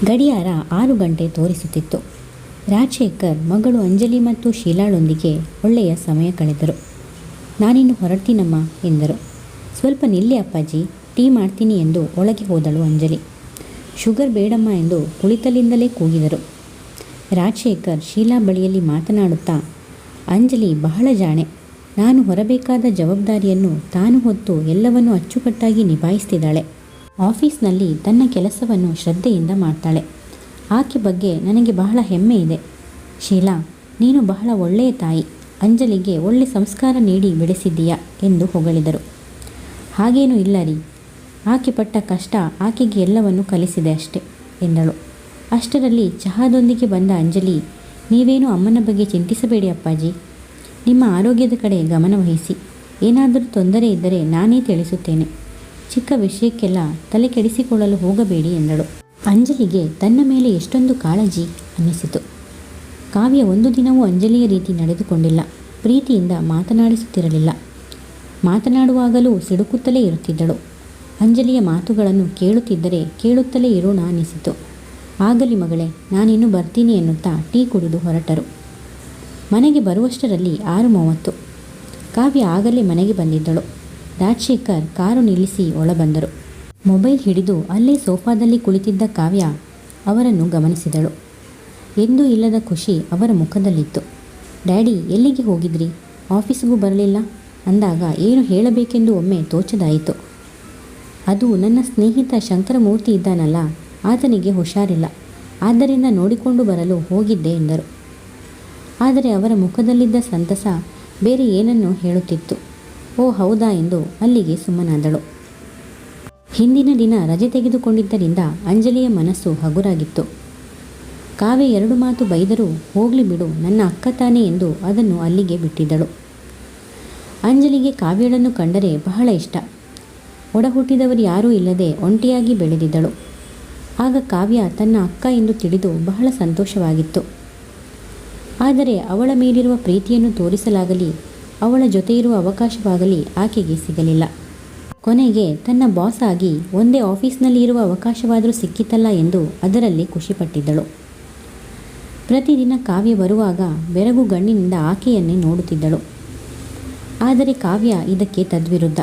ಗಡಿಯಾರ 6 ಗಂಟೆ ತೋರಿಸುತ್ತಿತ್ತು. ರಾಜಶೇಖರ್ ಮಗಳು ಅಂಜಲಿ ಮತ್ತು ಶೀಲಾಳೊಂದಿಗೆ ಒಳ್ಳೆಯ ಸಮಯ ಕಳೆದರು. ನಾನಿನ್ನು ಹೊರಡ್ತೀನಮ್ಮ ಎಂದರು. ಸ್ವಲ್ಪ ನಿಲ್ಲಿ ಅಪ್ಪಾಜಿ, ಟೀ ಮಾಡ್ತೀನಿ ಎಂದು ಒಳಗೆ ಹೋದಳು ಅಂಜಲಿ. ಶುಗರ್ ಬೇಡಮ್ಮ ಎಂದು ಕುಳಿತಲಿಂದಲೇ ಕೂಗಿದರು. ರಾಜಶೇಖರ್ ಶೀಲಾ ಬಳಿಯಲ್ಲಿ ಮಾತನಾಡುತ್ತಾ, ಅಂಜಲಿ ಬಹಳ ಜಾಣೆ. ನಾನು ಹೊರಬೇಕಾದ ಜವಾಬ್ದಾರಿಯನ್ನು ತಾನು ಹೊತ್ತು ಎಲ್ಲವನ್ನೂ ಅಚ್ಚುಕಟ್ಟಾಗಿ ನಿಭಾಯಿಸ್ತಿದ್ದಾಳೆ. ಆಫೀಸ್ನಲ್ಲಿ ತನ್ನ ಕೆಲಸವನ್ನು ಶ್ರದ್ಧೆಯಿಂದ ಮಾಡ್ತಾಳೆ. ಆಕೆ ಬಗ್ಗೆ ನನಗೆ ಬಹಳ ಹೆಮ್ಮೆ ಇದೆ. ಶೀಲಾ, ನೀನು ಬಹಳ ಒಳ್ಳೆಯ ತಾಯಿ. ಅಂಜಲಿಗೆ ಒಳ್ಳೆ ಸಂಸ್ಕಾರ ನೀಡಿ ಬೆಳೆಸಿದ್ದೀಯಾ ಎಂದು ಹೊಗಳಿದರು. ಹಾಗೇನೂ ಇಲ್ಲ ರೀ, ಆಕೆ ಪಟ್ಟ ಕಷ್ಟ ಆಕೆಗೆ ಎಲ್ಲವನ್ನು ಕಲಿಸಿದೆ ಅಷ್ಟೆ ಎಂದಳು. ಅಷ್ಟರಲ್ಲಿ ಚಹಾದೊಂದಿಗೆ ಬಂದ ಅಂಜಲಿ, ನೀವೇನು ಅಮ್ಮನ ಬಗ್ಗೆ ಚಿಂತಿಸಬೇಡಿ ಅಪ್ಪಾಜಿ. ನಿಮ್ಮ ಆರೋಗ್ಯದ ಕಡೆ ಗಮನವಹಿಸಿ. ಏನಾದರೂ ತೊಂದರೆ ಇದ್ದರೆ ನಾನೇ ತಿಳಿಸುತ್ತೇನೆ. ಚಿಕ್ಕ ವಿಷಯಕ್ಕೆಲ್ಲ ತಲೆ ಕೆಡಿಸಿಕೊಳ್ಳಲು ಹೋಗಬೇಡಿ ಎಂದಳು. ಅಂಜಲಿಗೆ ತನ್ನ ಮೇಲೆ ಎಷ್ಟೊಂದು ಕಾಳಜಿ ಅನ್ನಿಸಿತು. ಕಾವ್ಯ ಒಂದು ದಿನವೂ ಅಂಜಲಿಯ ರೀತಿ ನಡೆದುಕೊಂಡಿಲ್ಲ. ಪ್ರೀತಿಯಿಂದ ಮಾತನಾಡಿಸುತ್ತಿರಲಿಲ್ಲ. ಮಾತನಾಡುವಾಗಲೂ ಸಿಡುಕುತ್ತಲೇ ಇರುತ್ತಿದ್ದಳು. ಅಂಜಲಿಯ ಮಾತುಗಳನ್ನು ಕೇಳುತ್ತಿದ್ದರೆ ಕೇಳುತ್ತಲೇ ಇರೋಣ ಅನ್ನಿಸಿತು. ಆಗಲಿ ಮಗಳೇ, ನಾನಿನ್ನು ಬರ್ತೀನಿ ಎನ್ನುತ್ತಾ ಟೀ ಕುಡಿದು ಹೊರಟರು. ಮನೆಗೆ ಬರುವಷ್ಟರಲ್ಲಿ 6:30. ಕಾವ್ಯ ಆಗಲೇ ಮನೆಗೆ ಬಂದಿದ್ದಳು. ರಾಜಶೇಖರ್ ಕಾರು ನಿಲ್ಲಿಸಿ ಒಳಬಂದರು. ಮೊಬೈಲ್ ಹಿಡಿದು ಅಲ್ಲೇ ಸೋಫಾದಲ್ಲಿ ಕುಳಿತಿದ್ದ ಕಾವ್ಯ ಅವರನ್ನು ಗಮನಿಸಿದಳು. ಎಂದೂ ಇಲ್ಲದ ಖುಷಿ ಅವರ ಮುಖದಲ್ಲಿತ್ತು. ಡ್ಯಾಡಿ, ಎಲ್ಲಿಗೆ ಹೋಗಿದ್ರಿ? ಆಫೀಸಿಗೂ ಬರಲಿಲ್ಲ ಅಂದಾಗ ಏನು ಹೇಳಬೇಕೆಂದು ಒಮ್ಮೆ ತೋಚದಾಯಿತು. ಅದು ನನ್ನ ಸ್ನೇಹಿತ ಶಂಕರಮೂರ್ತಿ ಇದ್ದಾನಲ್ಲ, ಆತನಿಗೆ ಹುಷಾರಿಲ್ಲ, ಆದ್ದರಿಂದ ನೋಡಿಕೊಂಡು ಬರಲು ಹೋಗಿದ್ದೆ ಎಂದರು. ಆದರೆ ಅವರ ಮುಖದಲ್ಲಿದ್ದ ಸಂತಸ ಬೇರೆ ಏನನ್ನೋ ಹೇಳುತ್ತಿತ್ತು. ಓ ಹೌದಾ ಎಂದು ಅಲ್ಲಿಗೆ ಸುಮ್ಮನಾದಳು. ಹಿಂದಿನ ದಿನ ರಜೆ ತೆಗೆದುಕೊಂಡಿದ್ದರಿಂದ ಅಂಜಲಿಯ ಮನಸ್ಸು ಹಗುರಾಗಿತ್ತು. ಕಾವ್ಯ 2 ಮಾತು ಬೈದರೂ ಹೋಗಲಿ ಬಿಡು, ನನ್ನ ಅಕ್ಕ ತಾನೇ ಎಂದು ಅದನ್ನು ಅಲ್ಲಿಗೆ ಬಿಟ್ಟಿದ್ದಳು. ಅಂಜಲಿಗೆ ಕಾವ್ಯಳನ್ನು ಕಂಡರೆ ಬಹಳ ಇಷ್ಟ. ಒಡಹುಟ್ಟಿದವರು ಯಾರೂ ಇಲ್ಲದೆ ಒಂಟಿಯಾಗಿ ಬೆಳೆದಿದ್ದಳು. ಆಗ ಕಾವ್ಯ ತನ್ನ ಅಕ್ಕ ಎಂದು ತಿಳಿದು ಬಹಳ ಸಂತೋಷವಾಗಿತ್ತು. ಆದರೆ ಅವಳ ಮೇಲಿರುವ ಪ್ರೀತಿಯನ್ನು ತೋರಿಸಲಾಗಲಿ, ಅವಳ ಜೊತೆ ಇರುವ ಅವಕಾಶವಾಗಲಿ ಆಕೆಗೆ ಸಿಗಲಿಲ್ಲ. ಕೊನೆಗೆ ತನ್ನ ಬಾಸ್ ಆಗಿ ಒಂದೇ ಆಫೀಸ್ನಲ್ಲಿ ಇರುವ ಅವಕಾಶವಾದರೂ ಸಿಕ್ಕಿತಲ್ಲ ಎಂದು ಅದರಲ್ಲಿ ಖುಷಿಪಟ್ಟಿದ್ದಳು. ಪ್ರತಿದಿನ ಕಾವ್ಯ ಬರುವಾಗ ಬೆರಗು ಗಣ್ಣಿನಿಂದ ಆಕೆಯನ್ನೇ ನೋಡುತ್ತಿದ್ದಳು. ಆದರೆ ಕಾವ್ಯ ಇದಕ್ಕೆ ತದ್ವಿರುದ್ಧ.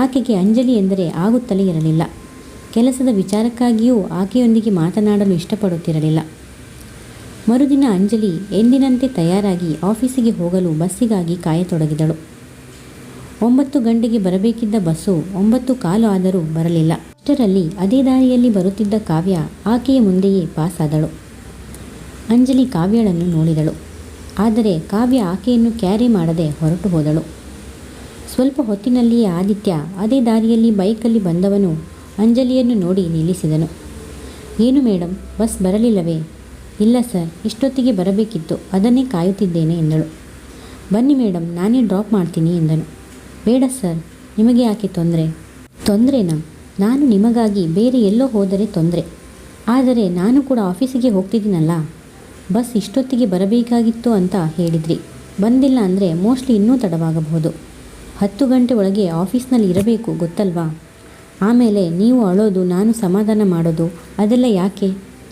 ಆಕೆಗೆ ಅಂಜಲಿ ಎಂದರೆ ಆಗುತ್ತಲೇ ಇರಲಿಲ್ಲ. ಕೆಲಸದ ವಿಚಾರಕ್ಕಾಗಿಯೂ ಆಕೆಯೊಂದಿಗೆ ಮಾತನಾಡಲು ಇಷ್ಟಪಡುತ್ತಿರಲಿಲ್ಲ. ಮರುದಿನ ಅಂಜಲಿ ಎಂದಿನಂತೆ ತಯಾರಾಗಿ ಆಫೀಸಿಗೆ ಹೋಗಲು ಬಸ್ಸಿಗಾಗಿ ಕಾಯತೊಡಗಿದಳು. 9 ಗಂಟೆಗೆ ಬರಬೇಕಿದ್ದ ಬಸ್ಸು 9:15 ಆದರೂ ಬರಲಿಲ್ಲ. ಅಷ್ಟರಲ್ಲಿ ಅದೇ ದಾರಿಯಲ್ಲಿ ಬರುತ್ತಿದ್ದ ಕಾವ್ಯ ಆಕೆಯ ಮುಂದೆಯೇ ಪಾಸಾದಳು. ಅಂಜಲಿ ಕಾವ್ಯಳನ್ನು ನೋಡಿದಳು. ಆದರೆ ಕಾವ್ಯ ಆಕೆಯನ್ನು ಕ್ಯಾರಿ ಮಾಡದೆ ಹೊರಟು ಹೋದಳು. ಸ್ವಲ್ಪ ಹೊತ್ತಿನಲ್ಲಿಯೇ ಆದಿತ್ಯ ಅದೇ ದಾರಿಯಲ್ಲಿ ಬೈಕಲ್ಲಿ ಬಂದವನು ಅಂಜಲಿಯನ್ನು ನೋಡಿ ನಿಲ್ಲಿಸಿದನು. ಏನು ಮೇಡಮ್, ಬಸ್ ಬರಲಿಲ್ಲವೇ? ಇಲ್ಲ ಸರ್, ಇಷ್ಟೊತ್ತಿಗೆ ಬರಬೇಕಿತ್ತು, ಅದನ್ನೇ ಕಾಯುತ್ತಿದ್ದೇನೆ ಎಂದಳು. ಬನ್ನಿ ಮೇಡಮ್, ನಾನೇ ಡ್ರಾಪ್ ಮಾಡ್ತೀನಿ ಎಂದನು. ಬೇಡ ಸರ್, ನಿಮಗೆ ಯಾಕೆ ತೊಂದರೆ? ತೊಂದರೆನಾ? ನಾನು ನಿಮಗಾಗಿ ಬೇರೆ ಎಲ್ಲೋ ಹೋದರೆ ತೊಂದರೆ. ಆದರೆ ನಾನು ಕೂಡ ಆಫೀಸಿಗೆ ಹೋಗ್ತಿದ್ದೀನಲ್ಲ. ಬಸ್ ಇಷ್ಟೊತ್ತಿಗೆ ಬರಬೇಕಾಗಿತ್ತು ಅಂತ ಹೇಳಿದ್ರಿ. ಬಂದಿಲ್ಲ ಅಂದರೆ ಮೋಸ್ಟ್ಲಿ ಇನ್ನೂ ತಡವಾಗಬಹುದು. 10 ಗಂಟೆ ಒಳಗೆ ಆಫೀಸ್ನಲ್ಲಿ ಇರಬೇಕು ಗೊತ್ತಲ್ವಾ? ಆಮೇಲೆ ನೀವು ಅಳೋದು, ನಾನು ಸಮಾಧಾನ ಮಾಡೋದು ಅದೆಲ್ಲ ಯಾಕೆ?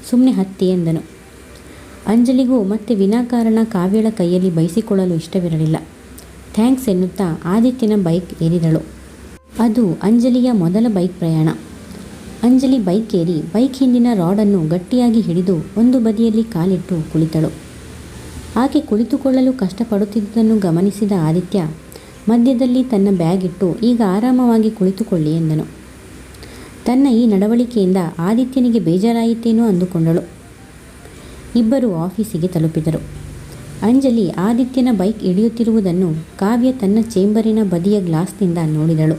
ಸುಮ್ಮನೆ ಹತ್ತಿ ಎಂದನು. ಅಂಜಲಿಗೂ ಮತ್ತೆ ವಿನಾಕಾರಣ ಕಾವ್ಯಳ ಕೈಯಲ್ಲಿ ಬೈಸಿಕೊಳ್ಳಲು ಇಷ್ಟವಿರಲಿಲ್ಲ. ಥ್ಯಾಂಕ್ಸ್ ಎನ್ನುತ್ತಾ ಆದಿತ್ಯನ ಬೈಕ್ ಏರಿದಳು. ಅದು ಅಂಜಲಿಯ ಮೊದಲ ಬೈಕ್ ಪ್ರಯಾಣ. ಅಂಜಲಿ ಬೈಕ್ ಏರಿ ಬೈಕ್ ಹಿಂದಿನ ರಾಡನ್ನು ಗಟ್ಟಿಯಾಗಿ ಹಿಡಿದು ಒಂದು ಬದಿಯಲ್ಲಿ ಕಾಲಿಟ್ಟು ಕುಳಿತಳು. ಆಕೆ ಕುಳಿತುಕೊಳ್ಳಲು ಕಷ್ಟಪಡುತ್ತಿದ್ದುದನ್ನು ಗಮನಿಸಿದ ಆದಿತ್ಯ ಮಧ್ಯದಲ್ಲಿ ತನ್ನ ಬ್ಯಾಗ್ ಇಟ್ಟು, ಈಗ ಆರಾಮವಾಗಿ ಕುಳಿತುಕೊಳ್ಳಿ ಎಂದನು. ತನ್ನ ಈ ನಡವಳಿಕೆಯಿಂದ ಆದಿತ್ಯನಿಗೆ ಬೇಜಾರಾಯಿತೇನೋ ಅಂದುಕೊಂಡಳು. ಇಬ್ಬರು ಆಫೀಸಿಗೆ ತಲುಪಿದರು. ಅಂಜಲಿ ಆದಿತ್ಯನ ಬೈಕ್ ಇಳಿಯುತ್ತಿರುವುದನ್ನು ಕಾವ್ಯ ತನ್ನ ಚೇಂಬರಿನ ಬದಿಯ ಗ್ಲಾಸ್ನಿಂದ ನೋಡಿದಳು.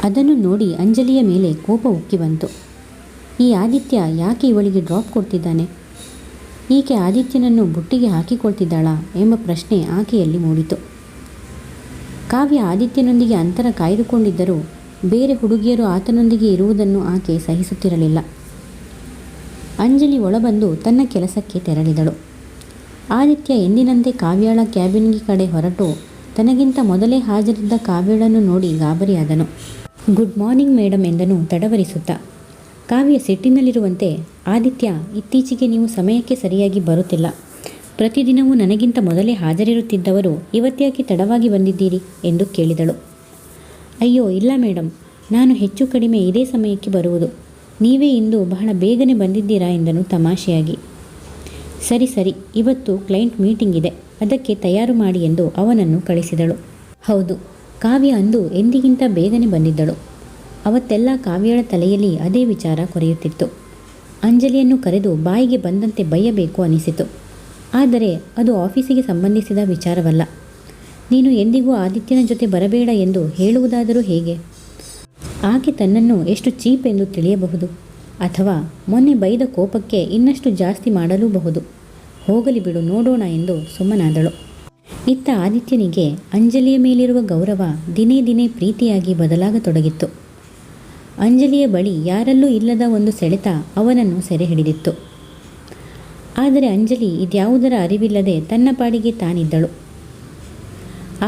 ಅದನ್ನು ನೋಡಿ ಅಂಜಲಿಯ ಮೇಲೆ ಕೋಪ ಉಕ್ಕಿ ಬಂತು. ಈ ಆದಿತ್ಯ ಯಾಕೆ ಇವಳಿಗೆ ಡ್ರಾಪ್ ಕೊಡ್ತಿದ್ದಾನೆ? ಈಕೆ ಆದಿತ್ಯನನ್ನು ಬುಟ್ಟಿಗೆ ಹಾಕಿಕೊಳ್ತಿದ್ದಾಳಾ ಎಂಬ ಪ್ರಶ್ನೆ ಆಕೆಯಲ್ಲಿ ಮೂಡಿತು. ಕಾವ್ಯ ಆದಿತ್ಯನೊಂದಿಗೆ ಅಂತರ ಕಾಯ್ದುಕೊಂಡಿದ್ದರೂ ಬೇರೆ ಹುಡುಗಿಯರು ಆತನೊಂದಿಗೆ ಇರುವುದನ್ನು ಆಕೆ ಸಹಿಸುತ್ತಿರಲಿಲ್ಲ. ಅಂಜಲಿ ಒಳಬಂದು ತನ್ನ ಕೆಲಸಕ್ಕೆ ತೆರಳಿದಳು. ಆದಿತ್ಯ ಎಂದಿನಂತೆ ಕಾವ್ಯಳ ಕ್ಯಾಬಿನ್ಗೆ ಕಡೆ ಹೊರಟು ತನಗಿಂತ ಮೊದಲೇ ಹಾಜರಿದ್ದ ಕಾವ್ಯಳನ್ನು ನೋಡಿ ಗಾಬರಿಯಾದನು. ಗುಡ್ ಮಾರ್ನಿಂಗ್ ಮೇಡಮ್ ಎಂದನು ತಡವರಿಸುತ್ತಾ. ಕಾವ್ಯ ಸಿಟ್ಟಿನಲ್ಲಿರುವಂತೆ, ಆದಿತ್ಯ, ಇತ್ತೀಚೆಗೆ ನೀವು ಸಮಯಕ್ಕೆ ಸರಿಯಾಗಿ ಬರುತ್ತಿಲ್ಲ. ಪ್ರತಿದಿನವೂ ನನಗಿಂತ ಮೊದಲೇ ಹಾಜರಿರುತ್ತಿದ್ದವರು ಇವತ್ತ್ಯಾಕೆ ತಡವಾಗಿ ಬಂದಿದ್ದೀರಿ ಎಂದು ಕೇಳಿದಳು. ಅಯ್ಯೋ ಇಲ್ಲ ಮೇಡಮ್, ನಾನು ಹೆಚ್ಚು ಕಡಿಮೆ ಇದೇ ಸಮಯಕ್ಕೆ ಬರುವುದು. ನೀವೇ ಇಂದು ಬಹಳ ಬೇಗನೆ ಬಂದಿದ್ದೀರಾ ಎಂದನು ತಮಾಷೆಯಾಗಿ. ಸರಿ ಸರಿ, ಇವತ್ತು ಕ್ಲೈಂಟ್ ಮೀಟಿಂಗ್ ಇದೆ, ಅದಕ್ಕೆ ತಯಾರು ಮಾಡಿ ಎಂದು ಅವನನ್ನು ಕಳಿಸಿದಳು. ಹೌದು, ಕಾವ್ಯ ಅಂದು ಎಂದಿಗಿಂತ ಬೇಗನೆ ಬಂದಿದ್ದಳು. ಅವತ್ತೆಲ್ಲ ಕಾವ್ಯಳ ತಲೆಯಲ್ಲಿ ಅದೇ ವಿಚಾರ ಕೊರೆಯುತ್ತಿತ್ತು. ಅಂಜಲಿಯನ್ನು ಕರೆದು ಬಾಯಿಗೆ ಬಂದಂತೆ ಬೈಯಬೇಕು ಅನಿಸಿತು. ಆದರೆ ಅದು ಆಫೀಸಿಗೆ ಸಂಬಂಧಿಸಿದ ವಿಚಾರವಲ್ಲ. ನೀನು ಎಂದಿಗೂ ಆದಿತ್ಯನ ಜೊತೆ ಬರಬೇಡ ಎಂದು ಹೇಳುವುದಾದರೂ ಹೇಗೆ? ಆಕೆ ತನ್ನನ್ನು ಎಷ್ಟು ಚೀಪ್ ಎಂದು ತಿಳಿಯಬಹುದು. ಅಥವಾ ಮೊನ್ನೆ ಬೈದ ಕೋಪಕ್ಕೆ ಇನ್ನಷ್ಟು ಜಾಸ್ತಿ ಮಾಡಲೂಬಹುದು. ಹೋಗಲಿ ಬಿಡು, ನೋಡೋಣ ಎಂದು ಸುಮ್ಮನಾದಳು. ಇತ್ತ ಆದಿತ್ಯನಿಗೆ ಅಂಜಲಿಯ ಮೇಲಿರುವ ಗೌರವ ದಿನೇ ದಿನೇ ಪ್ರೀತಿಯಾಗಿ ಬದಲಾಗತೊಡಗಿತ್ತು. ಅಂಜಲಿಯ ಬಳಿ ಯಾರಲ್ಲೂ ಇಲ್ಲದ ಒಂದು ಸೆಳೆತ ಅವನನ್ನು ಸೆರೆ ಹಿಡಿದಿತ್ತು. ಆದರೆ ಅಂಜಲಿ ಇದ್ಯಾವುದರ ಅರಿವಿಲ್ಲದೆ ತನ್ನ ಪಾಡಿಗೆ ತಾನಿದ್ದಳು.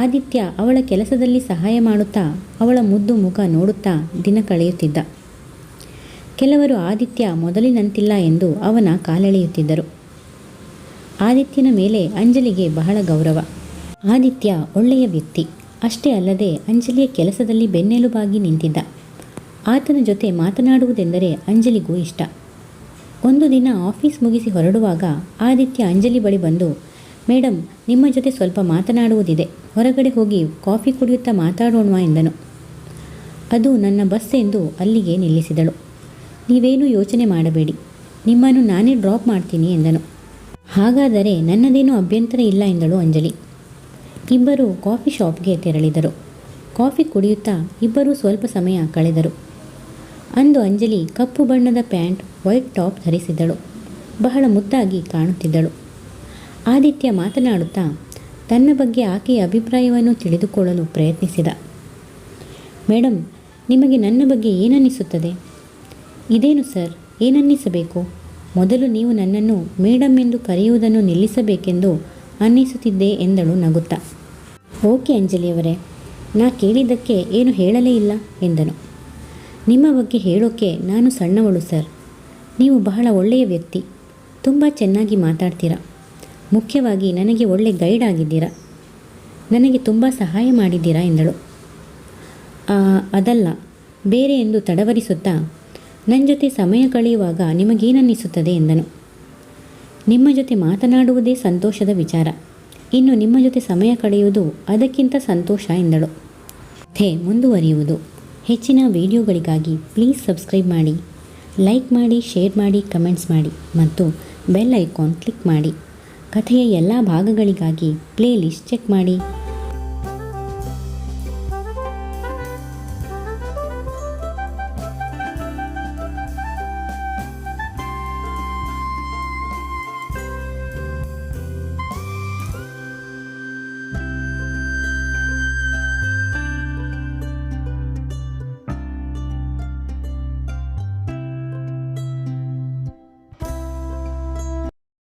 ಆದಿತ್ಯ ಅವಳ ಕೆಲಸದಲ್ಲಿ ಸಹಾಯ ಮಾಡುತ್ತಾ ಅವಳ ಮುದ್ದು ಮುಖ ನೋಡುತ್ತಾ ದಿನ ಕಳೆಯುತ್ತಿದ್ದ. ಕೆಲವರು ಆದಿತ್ಯ ಮೊದಲಿನಂತಿಲ್ಲ ಎಂದು ಅವನ ಕಾಲೆಳೆಯುತ್ತಿದ್ದರು. ಆದಿತ್ಯನ ಮೇಲೆ ಅಂಜಲಿಗೆ ಬಹಳ ಗೌರವ. ಆದಿತ್ಯ ಒಳ್ಳೆಯ ವ್ಯಕ್ತಿ. ಅಷ್ಟೇ ಅಲ್ಲದೆ ಅಂಜಲಿಯ ಕೆಲಸದಲ್ಲಿ ಬೆನ್ನೆಲುಬಾಗಿ ನಿಂತಿದ್ದ. ಆತನ ಜೊತೆ ಮಾತನಾಡುವುದೆಂದರೆ ಅಂಜಲಿಗೂ ಇಷ್ಟ. ಒಂದು ದಿನ ಆಫೀಸ್ ಮುಗಿಸಿ ಹೊರಡುವಾಗ ಆದಿತ್ಯ ಅಂಜಲಿ ಬಳಿ ಬಂದು, ಮೇಡಮ್, ನಿಮ್ಮ ಜೊತೆ ಸ್ವಲ್ಪ ಮಾತನಾಡುವುದಿದೆ, ಹೊರಗಡೆ ಹೋಗಿ ಕಾಫಿ ಕುಡಿಯುತ್ತಾ ಮಾತಾಡೋಣವಾ ಎಂದನು. ಅದು ನನ್ನ ಬಸ್ ಎಂದು ಅಲ್ಲಿಗೆ ನಿಲ್ಲಿಸಿದಳು. ನೀವೇನೂ ಯೋಚನೆ ಮಾಡಬೇಡಿ, ನಿಮ್ಮನ್ನು ನಾನೇ ಡ್ರಾಪ್ ಮಾಡ್ತೀನಿ ಎಂದನು. ಹಾಗಾದರೆ ನನ್ನದೇನೂ ಅಭ್ಯಂತರ ಇಲ್ಲ ಎಂದಳು ಅಂಜಲಿ. ಇಬ್ಬರು ಕಾಫಿ ಶಾಪ್ಗೆ ತೆರಳಿದರು. ಕಾಫಿ ಕುಡಿಯುತ್ತಾ ಇಬ್ಬರೂ ಸ್ವಲ್ಪ ಸಮಯ ಕಳೆದರು. ಅಂದು ಅಂಜಲಿ ಕಪ್ಪು ಬಣ್ಣದ ಪ್ಯಾಂಟ್, ವೈಟ್ ಟಾಪ್ ಧರಿಸಿದ್ದಳು. ಬಹಳ ಮುದ್ದಾಗಿ ಕಾಣುತ್ತಿದ್ದಳು. ಆದಿತ್ಯ ಮಾತನಾಡುತ್ತಾ ತನ್ನ ಬಗ್ಗೆ ಆಕೆಯ ಅಭಿಪ್ರಾಯವನ್ನು ತಿಳಿದುಕೊಳ್ಳಲು ಪ್ರಯತ್ನಿಸಿದ. ಮೇಡಮ್, ನಿಮಗೆ ನನ್ನ ಬಗ್ಗೆ ಏನನ್ನಿಸುತ್ತದೆ? ಇದೇನು ಸರ್, ಏನನ್ನಿಸಬೇಕು? ಮೊದಲು ನೀವು ನನ್ನನ್ನು ಮೇಡಮ್ ಎಂದು ಕರೆಯುವುದನ್ನು ನಿಲ್ಲಿಸಬೇಕೆಂದು ಅನ್ನಿಸುತ್ತಿದ್ದೆ ಎಂದಳು ನಗುತ್ತಾ. ಓಕೆ ಅಂಜಲಿಯವರೇ, ನಾ ಕೇಳಿದ್ದಕ್ಕೆ ಏನು ಹೇಳಲೇ ಇಲ್ಲ ಎಂದನು. ನಿಮ್ಮ ಬಗ್ಗೆ ಹೇಳೋಕ್ಕೆ ನಾನು ಸಣ್ಣವಳು ಸರ್. ನೀವು ಬಹಳ ಒಳ್ಳೆಯ ವ್ಯಕ್ತಿ, ತುಂಬ ಚೆನ್ನಾಗಿ ಮಾತಾಡ್ತೀರಾ. ಮುಖ್ಯವಾಗಿ ನನಗೆ ಒಳ್ಳೆ ಗೈಡ್ ಆಗಿದ್ದೀರಾ. ನನಗೆ ತುಂಬ ಸಹಾಯ ಮಾಡಿದ್ದೀರಾ ಎಂದಳು. ಅದಲ್ಲ, ಬೇರೆ ಎಂದು ತಡವರಿಸುತ್ತಾ, ನನ್ನ ಜೊತೆ ಸಮಯ ಕಳೆಯುವಾಗ ನಿಮಗೇನನ್ನಿಸುತ್ತದೆ ಎಂದನು. ನಿಮ್ಮ ಜೊತೆ ಮಾತನಾಡುವುದೇ ಸಂತೋಷದ ವಿಚಾರ. ಇನ್ನು ನಿಮ್ಮ ಜೊತೆ ಸಮಯ ಕಳೆಯುವುದು ಅದಕ್ಕಿಂತ ಸಂತೋಷ ಎಂದಳು. ಕಥೆ ಮುಂದುವರಿಯುವುದು. ಹೆಚ್ಚಿನ ವಿಡಿಯೋಗಳಿಗಾಗಿ ಪ್ಲೀಸ್ ಸಬ್ಸ್ಕ್ರೈಬ್ ಮಾಡಿ, ಲೈಕ್ ಮಾಡಿ, ಶೇರ್ ಮಾಡಿ, ಕಮೆಂಟ್ಸ್ ಮಾಡಿ ಮತ್ತು ಬೆಲ್ ಐಕಾನ್ ಕ್ಲಿಕ್ ಮಾಡಿ. ಕಥೆಯ ಎಲ್ಲ ಭಾಗಗಳಿಗಾಗಿ ಪ್ಲೇಲಿಸ್ಟ್ ಚೆಕ್ ಮಾಡಿ.